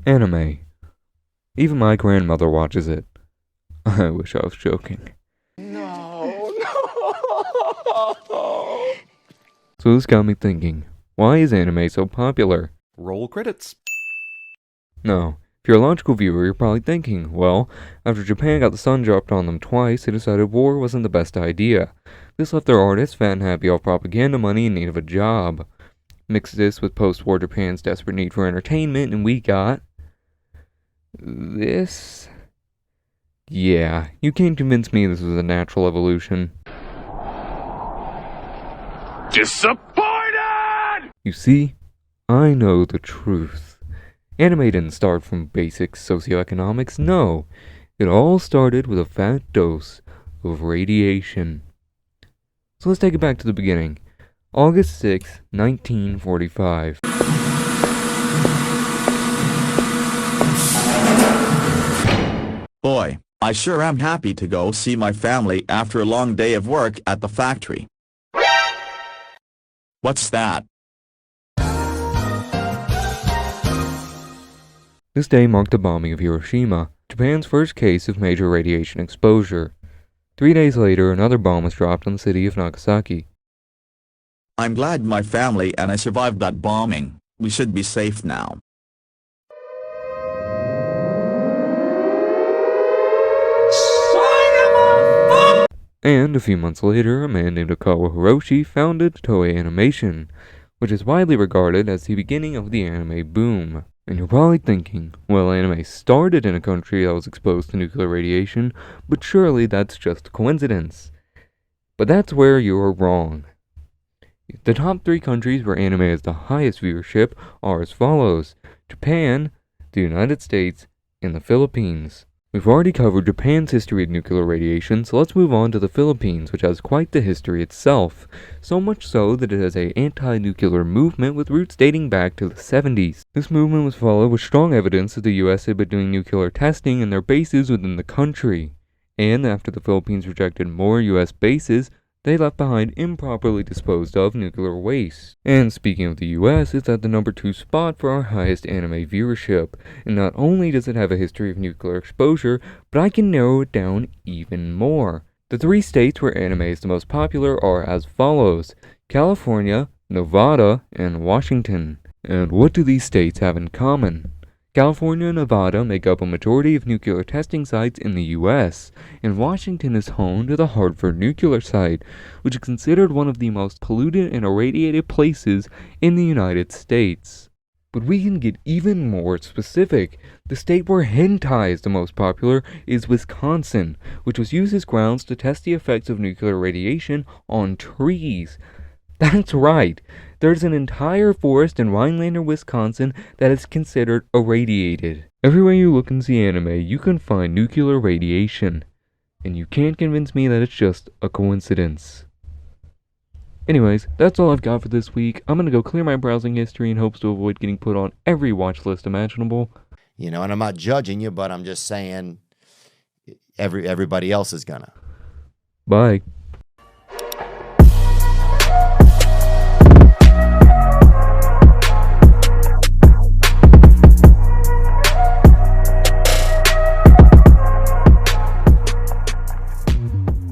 Anime. Even my grandmother watches it. I wish I was joking. No. So this got me thinking, why is anime so popular? Roll credits. No, if you're a logical viewer, you're probably thinking, well, after Japan got the sun dropped on them twice, they decided war wasn't the best idea. This left their artists fat and happy off propaganda money in need of a job. Mix this with post-war Japan's desperate need for entertainment, and we got this. Yeah, you can't convince me this was a natural evolution. Disappointed! You see, I know the truth. Anime didn't start from basic socioeconomics, no. It all started with a fat dose of radiation. So let's take it back to the beginning. August 6, 1945. Boy, I sure am happy to go see my family after a long day of work at the factory. What's that? This day marked the bombing of Hiroshima, Japan's first case of major radiation exposure. 3 days later, another bomb was dropped on the city of Nagasaki. I'm glad my family and I survived that bombing. We should be safe now. And a few months later, a man named Okawa Hiroshi founded Toei Animation, which is widely regarded as the beginning of the anime boom. And you're probably thinking, well, anime started in a country that was exposed to nuclear radiation, but surely that's just a coincidence. But that's where you're wrong. The top 3 countries where anime has the highest viewership are as follows: Japan, the United States, and the Philippines. We've already covered Japan's history of nuclear radiation, so let's move on to the Philippines, which has quite the history itself. So much so that it has an anti-nuclear movement with roots dating back to the 70s. This movement was followed with strong evidence that the US had been doing nuclear testing in their bases within the country. And after the Philippines rejected more US bases, they left behind improperly disposed of nuclear waste. And speaking of the US, it's at the number 2 spot for our highest anime viewership. And not only does it have a history of nuclear exposure, but I can narrow it down even more. The 3 states where anime is the most popular are as follows: California, Nevada, and Washington. And what do these states have in common? California and Nevada make up a majority of nuclear testing sites in the US, and Washington is home to the Hartford nuclear site, which is considered one of the most polluted and irradiated places in the United States. But we can get even more specific. The state where hentai is the most popular is Wisconsin, which was used as grounds to test the effects of nuclear radiation on trees. That's right. There's an entire forest in Rhinelander, Wisconsin that is considered irradiated. Everywhere you look and see anime, you can find nuclear radiation. And you can't convince me that it's just a coincidence. Anyways, that's all I've got for this week. I'm gonna go clear my browsing history in hopes to avoid getting put on every watch list imaginable. You know, and I'm not judging you, but I'm just saying everybody else is gonna. Bye.